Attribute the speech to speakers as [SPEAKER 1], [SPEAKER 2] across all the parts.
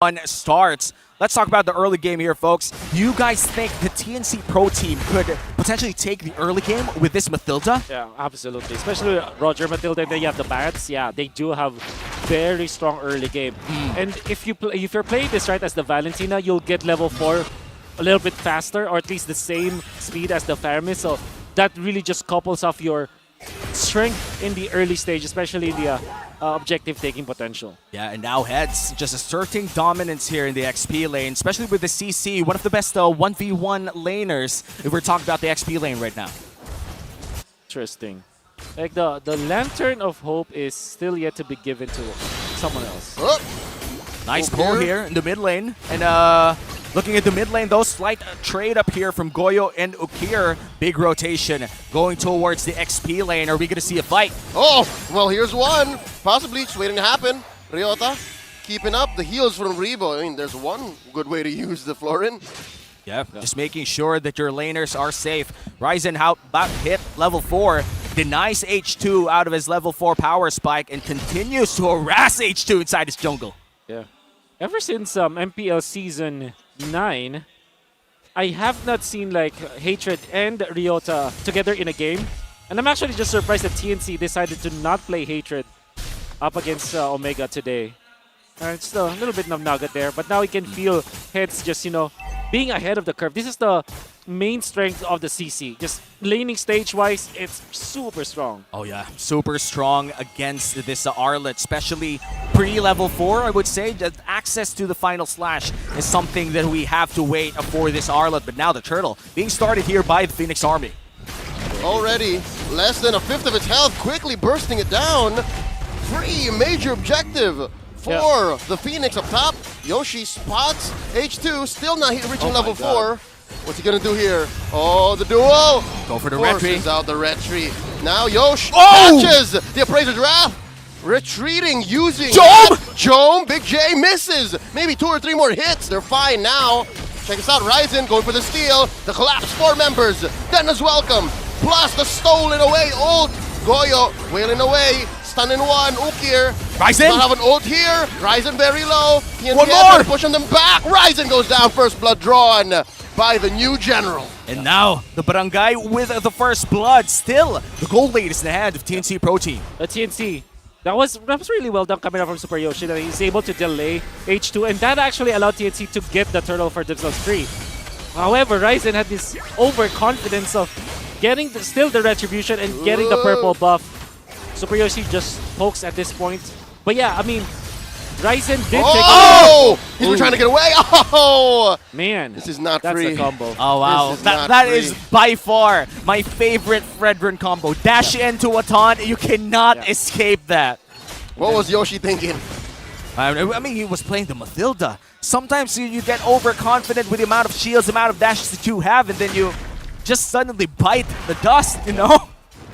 [SPEAKER 1] one starts. Let's talk about the early game here, folks. Do you guys think the TNC Pro team could potentially take the early game with this Mathilda?
[SPEAKER 2] Yeah, absolutely. Especially Roger, Matilda, and then you have the Bats. Yeah, they do have very strong early game. And if you're playing this right as the Valentina, you'll get level 4 a little bit faster, or at least the same speed as the Faramis. So that really just couples off your strength in the early stage, especially in the objective-taking potential.
[SPEAKER 1] Yeah, and now Heads just asserting dominance here in the XP lane, especially with the CC, one of the best 1v1 laners if we're talking about the XP lane right now.
[SPEAKER 2] Interesting. Like the Lantern of Hope is still yet to be given to someone else.
[SPEAKER 3] Oh,
[SPEAKER 1] Nice pull here in the mid lane. And looking at the mid lane, though, slight trade up here from Goyo and Ukir. Big rotation going towards the XP lane. Are we going to see a fight?
[SPEAKER 3] oh, well, here's one. Possibly just waiting to happen. Ryota keeping up the heals from Rebo. I mean, there's one good way to use the Florin.
[SPEAKER 1] Yeah, just making sure that your laners are safe. Ryzen about hit level 4, denies H2 out of his level 4 power spike, and continues to harass H2 inside his jungle.
[SPEAKER 2] Yeah. Ever since MPL Season 9, I have not seen like Hatred and Ryota together in a game. And I'm actually just surprised that TNC decided to not play Hatred up against Omega today. It's a little bit of nugget there, but now we can feel Heads just, being ahead of the curve. This is the main strength of the CC. Just laning stage-wise, it's super strong.
[SPEAKER 1] Oh yeah, super strong against this Arlet, especially pre-level 4, I would say. That access to the final slash is something that we have to wait for this Arlet, but now the Turtle being started here by the Phoenix Army.
[SPEAKER 3] Already less than a fifth of its health, quickly bursting it down. Free major objective for the Phoenix up top. Yoshi spots H2, still not reaching level 4. What's he gonna do here? Oh, the duel!
[SPEAKER 1] Go for the red tree.
[SPEAKER 3] Forces out the red tree. Now Yosh
[SPEAKER 1] Oh!
[SPEAKER 3] catches the Appraiser's Wrath. Retreating using
[SPEAKER 1] Jom!
[SPEAKER 3] Jom, Big J misses. Maybe 2 or 3 more hits. They're fine now. Check this out, Ryzen going for the steal. The collapse 4 members. Denna's welcome. Plus the stolen away ult. Goyo wailing away. Stun in 1. Ukir.
[SPEAKER 1] Ryzen!
[SPEAKER 3] Not have an ult here. Ryzen very low.
[SPEAKER 1] One more!
[SPEAKER 3] Pushing them back. Ryzen goes down. First blood drawn by the new general.
[SPEAKER 1] And now the Barangay with the first blood. Still, the gold lead is in the hand of TNC Pro Team.
[SPEAKER 2] The TNC, that was really well done coming out from Super Yoshi. That he's able to delay H2, and that actually allowed TNC to get the turtle for themselves free. However, Ryzen had this overconfidence of getting still the retribution and getting the purple buff. Super Yoshi just pokes at this point. But yeah, I mean, Ryzen did take
[SPEAKER 3] Oh! He's trying to get away. Oh!
[SPEAKER 2] Man,
[SPEAKER 3] This is not
[SPEAKER 2] that's
[SPEAKER 3] free.
[SPEAKER 2] a combo.
[SPEAKER 1] Oh wow,
[SPEAKER 3] This is not
[SPEAKER 1] that
[SPEAKER 3] free.
[SPEAKER 1] is by far my favorite Fredrin combo. Dash into a taunt, you cannot escape that.
[SPEAKER 3] What was Yoshi thinking?
[SPEAKER 1] I mean, he was playing the Mathilda. Sometimes you get overconfident with the amount of shields, the amount of dashes that you have, and then you just suddenly bite the dust,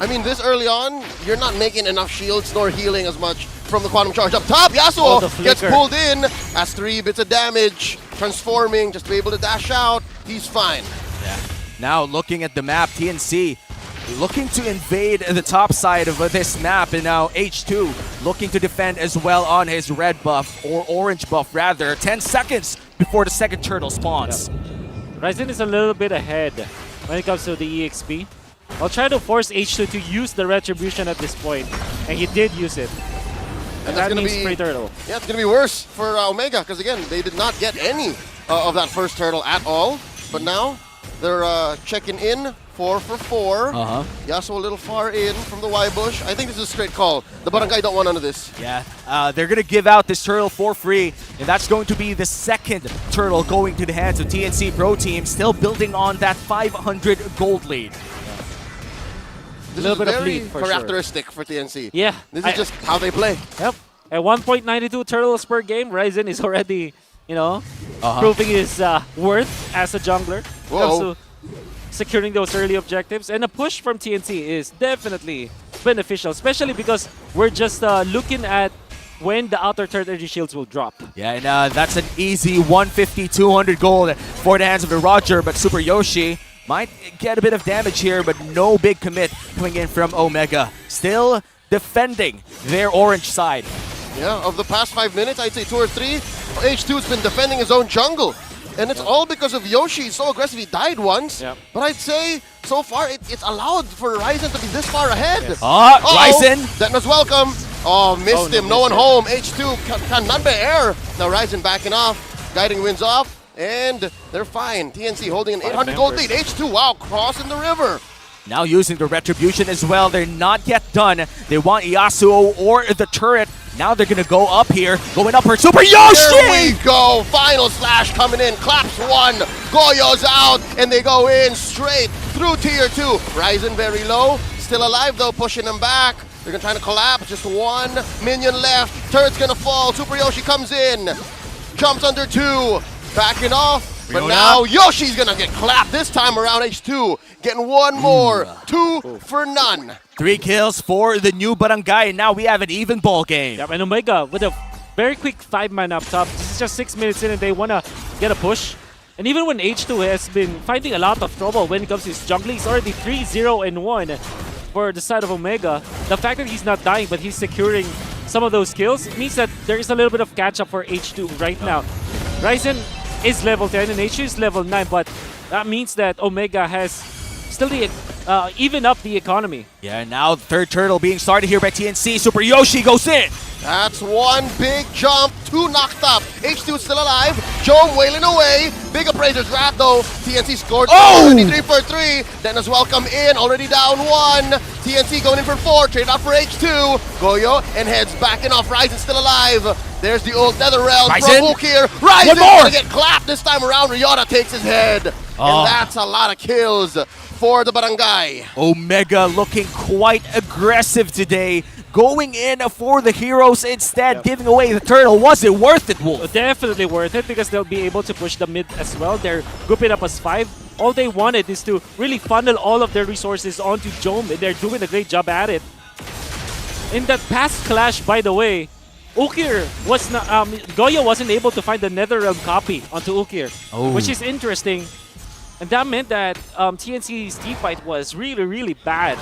[SPEAKER 3] I mean, this early on, you're not making enough shields nor healing as much from the Quantum Charge. Up top, Yasuo
[SPEAKER 2] the
[SPEAKER 3] gets
[SPEAKER 2] flicker.
[SPEAKER 3] pulled in, has 3 bits of damage, transforming, just to be able to dash out. He's fine.
[SPEAKER 1] Yeah. Now looking at the map, TNC looking to invade the top side of this map, and now H2 looking to defend as well on his red buff, or orange buff rather. 10 seconds before the second turtle spawns.
[SPEAKER 2] Ryzen is a little bit ahead when it comes to the EXP. I'll try to force H2 to use the retribution at this point, and he did use it. And that
[SPEAKER 3] gonna
[SPEAKER 2] means
[SPEAKER 3] be
[SPEAKER 2] free turtle.
[SPEAKER 3] Yeah, it's going to be worse for Omega, because again, they did not get any of that first turtle at all. But now, they're checking in 4 for 4. Yasuo a little far in from the Y bush. I think this is a straight call. The Barangay don't want none of this.
[SPEAKER 1] Yeah, they're going to give out this turtle for free, and that's going to be the second turtle going to the hands of TNC Pro Team, still building on that 500 gold lead.
[SPEAKER 3] This
[SPEAKER 2] Little
[SPEAKER 3] is
[SPEAKER 2] bit of
[SPEAKER 3] very
[SPEAKER 2] lead, for sure.
[SPEAKER 3] characteristic for TNC.
[SPEAKER 2] Yeah.
[SPEAKER 3] This is just how they play.
[SPEAKER 2] Yep. At 1.92 turtles per game, Ryzen is already, proving his worth as a jungler.
[SPEAKER 3] Whoa.
[SPEAKER 2] Also securing those early objectives. And a push from TNC is definitely beneficial, especially because we're just looking at when the outer third energy shields will drop.
[SPEAKER 1] Yeah, and that's an easy 150, 200 gold for the hands of the Roger, but Super Yoshi might get a bit of damage here, but no big commit coming in from Omega. Still defending their orange side.
[SPEAKER 3] Yeah, of the past 5 minutes, I'd say 2 or 3 H2's been defending his own jungle. And it's all because of Yoshi. He's so aggressive. He died once.
[SPEAKER 2] Yep.
[SPEAKER 3] But I'd say, so far, it's allowed for Ryzen to be this far ahead.
[SPEAKER 2] Yes.
[SPEAKER 1] Ryzen.
[SPEAKER 3] Detna's welcome. Oh, missed him. No one
[SPEAKER 2] missed
[SPEAKER 3] home. H2 can none by air. Now Ryzen backing off. Guiding wins off. And they're fine. TNC holding an 800 gold lead. H2, wow, crossing the river.
[SPEAKER 1] Now using the retribution as well. They're not yet done. They want Yasuo or the turret. Now they're gonna go up here. Going up for Super Yoshi!
[SPEAKER 3] There we go. Final slash coming in. Claps one. Goyo's out. And they go in straight through tier 2. Ryzen very low. Still alive though, pushing them back. They're gonna try to collapse. Just one minion left. Turret's gonna fall. Super Yoshi comes in. Jumps under 2. Backing off. But
[SPEAKER 1] Riona.
[SPEAKER 3] now Yoshi's gonna get clapped this time around. H2 getting one more. 2 for none.
[SPEAKER 1] 3 kills for the new Barangay. And now we have an even ball game.
[SPEAKER 2] Yep, and Omega with a very quick 5-man up top. This is just 6 minutes in and they want to get a push. And even when H2 has been finding a lot of trouble when it comes to his jungling, he's already 3-0-1 for the side of Omega. The fact that he's not dying but he's securing some of those kills means that there is a little bit of catch-up for H2 right now. Ryzen is level 10 and H2 is level 9, but that means that Omega has still the even up the economy.
[SPEAKER 1] Yeah, now third turtle being started here by TNC. Super Yoshi goes in.
[SPEAKER 3] That's one big jump, 2 knocked up. H2 still alive. Jome wailing away. Big Appraiser's Wrath though. TNC scored 3 for 3. Detna's welcome in, already down 1. TNC going in for 4, trade off for H2. Goyo and heads backing off. Ryzen still alive. There's the old Netherrealm
[SPEAKER 1] Ryzen.
[SPEAKER 3] from Hook here. Ryzen's
[SPEAKER 1] One more.
[SPEAKER 3] gonna get clapped this time around. Ryota takes his head. And that's a lot of kills for the Barangay.
[SPEAKER 1] Omega looking quite aggressive today. Going in for the heroes instead, giving away the turtle. Was it worth it, Wolf?
[SPEAKER 2] Definitely worth it because they'll be able to push the mid as well. They're grouping up as 5. All they wanted is to really funnel all of their resources onto Jome, and they're doing a great job at it. In that past clash, by the way, Ukir was not, Goyo wasn't able to find the Netherrealm copy onto Ukir, which is interesting. And that meant that TNC's team fight was really, really bad.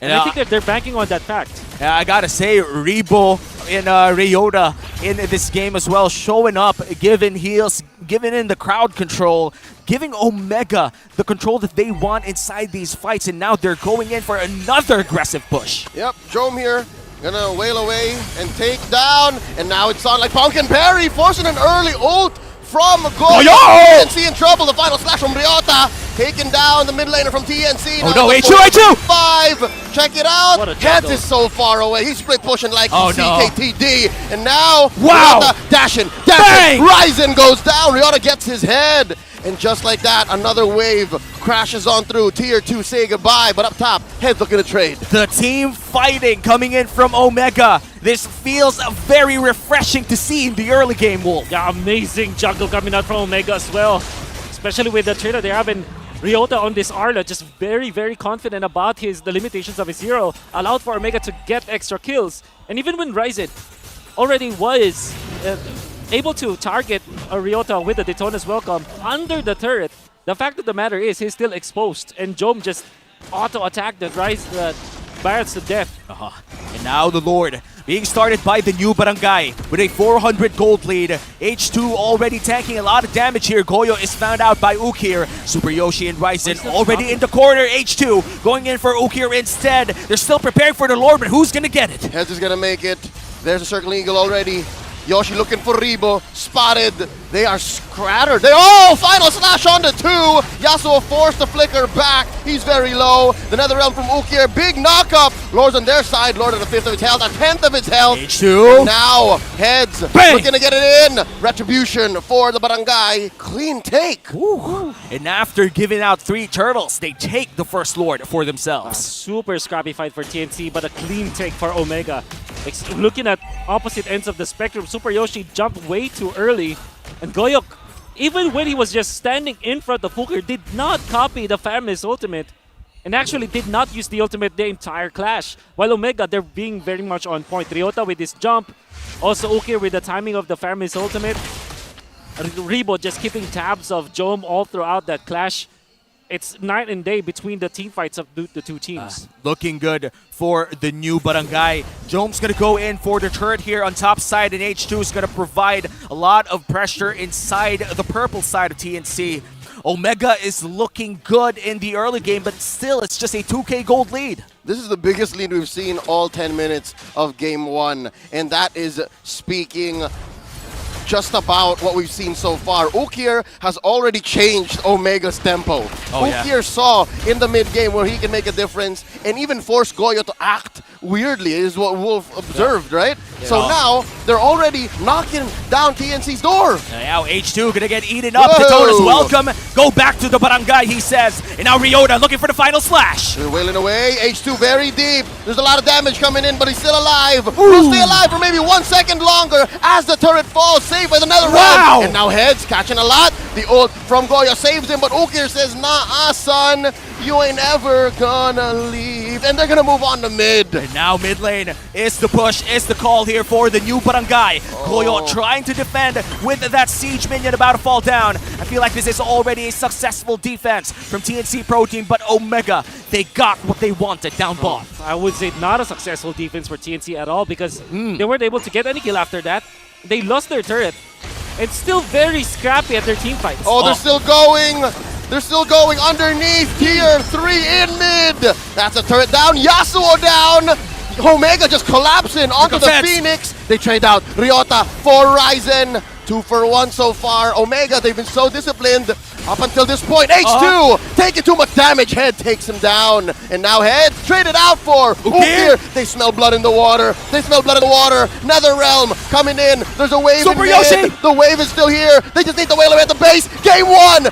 [SPEAKER 2] And I think that they're banking on that fact.
[SPEAKER 1] Yeah, I gotta say, Rebo and Ryota in this game as well, showing up, giving heals, giving in the crowd control, giving Omega the control that they want inside these fights, and now they're going in for another aggressive push.
[SPEAKER 3] Yep, Jome here. Gonna wail away and take down. And now it's on like Pumpkin Berry, forcing an early ult from Goyo. TNC in trouble. The final slash from Ryota. Taking down the mid laner from TNC.
[SPEAKER 1] Oh no, H2!
[SPEAKER 3] 5. Check it out.
[SPEAKER 2] What a
[SPEAKER 3] Heads
[SPEAKER 2] juggle.
[SPEAKER 3] is so far away. He's split pushing like
[SPEAKER 1] Oh, no.
[SPEAKER 3] CKTD. And now
[SPEAKER 1] Wow.
[SPEAKER 3] Ryota dashing.
[SPEAKER 1] Bang.
[SPEAKER 3] Ryzen goes down. Ryota gets his head. And just like that, another wave crashes on through. Tier 2 say goodbye. But up top, Heads looking to trade.
[SPEAKER 1] The team fighting coming in from Omega. This feels very refreshing to see in the early game, Wolf.
[SPEAKER 2] Yeah, amazing jungle coming out from Omega as well. Especially with the trade that they have in Ryota on this Arla, just very, very confident about the limitations of his hero, allowed for Omega to get extra kills. And even when Ryzen already was able to target Ryota with the Daytona's Welcome under the turret, the fact of the matter is he's still exposed, and Jome just auto-attacked the Barretts to death.
[SPEAKER 1] And now the Lord being started by the new Barangay with a 400 gold lead. H2 already tanking a lot of damage here. Goyo is found out by Ukir. Super Yoshi and Ryzen already in the corner. H2 going in for Ukir instead. They're still preparing for the Lord, but who's gonna get it?
[SPEAKER 3] Heads is gonna make it. There's a Circle Eagle already. Yoshi looking for Rebo. Spotted. They are scattered. Final slash on the 2. Yasuo forced the flicker back. He's very low. The Netherrealm from Ukir. Big knockup. Lord's on their side. Lord at a 5th of his health. A 10th of his health.
[SPEAKER 1] H2.
[SPEAKER 3] Now, Heads
[SPEAKER 1] Bang.
[SPEAKER 3] looking to get it in. Retribution for the Barangay. Clean take.
[SPEAKER 1] And after giving out 3 turtles, they take the first Lord for themselves.
[SPEAKER 2] Super scrappy fight for TNC, but a clean take for Omega. Looking at opposite ends of the spectrum, Super Yoshi jumped way too early, and Goyo, even when he was just standing in front of Hooker, did not copy the Family's ultimate, and actually did not use the ultimate the entire clash. While Omega, they're being very much on point. Ryota with his jump, also Ukir with the timing of the Family's ultimate. Rebo just keeping tabs of Jome all throughout that clash. it's night and day between the team fights of the two teams.
[SPEAKER 1] Looking good for the new Barangay. Jome's going to go in for the turret here on top side, and H2 is going to provide a lot of pressure inside the purple side of TNC. Omega is looking good in the early game, but still, it's just a 2K gold lead.
[SPEAKER 3] This is the biggest lead we've seen all 10 minutes of game one, and that is speaking just about what we've seen so far. Ukier has already changed Omega's tempo. Ukier saw in the mid game where he can make a difference and even force Goyo to act weirdly, is what Wolf observed, right? So now they're already knocking down TNC's door.
[SPEAKER 1] Now H2 gonna get eaten up.
[SPEAKER 3] Whoa.
[SPEAKER 1] Katona's welcome. Go back to the Barangay, he says. And now Ryota looking for the final slash.
[SPEAKER 3] They're wailing away. H2 very deep. There's a lot of damage coming in, but he's still alive. Will stay alive for maybe 1 second longer as the turret falls, saved with another round. And now Heads catching a lot. The ult from Goyo saves him, but Ukier says, nah, son, you ain't ever gonna leave. And they're gonna move on to mid.
[SPEAKER 1] And now mid lane is the push, is the call here for the new Barangay. Goyo trying to defend with that siege minion about to fall down. I feel like this is already a successful defense from TNC Pro Team, but Omega, they got what they wanted down bot.
[SPEAKER 2] I would say not a successful defense for TNC at all because they weren't able to get any kill after that. They lost their turret. It's still very scrappy at their team fights.
[SPEAKER 3] Oh, they're still going. They're still going underneath. Tier 3 in mid. That's a turret down. Yasuo down. Omega just collapsing onto the Phoenix. They trade out Ryota for Ryzen. 2 for 1 so far. Omega, they've been so disciplined up until this point. H2 taking too much damage. Head takes him down. And now Head traded out for Ukier. They smell blood in the water. They smell blood in the water. NetherRealm coming in. There's a wave
[SPEAKER 1] Super
[SPEAKER 3] in mid.
[SPEAKER 1] Yoshi.
[SPEAKER 3] The wave is still here. They just need the whale at the base. Game 1.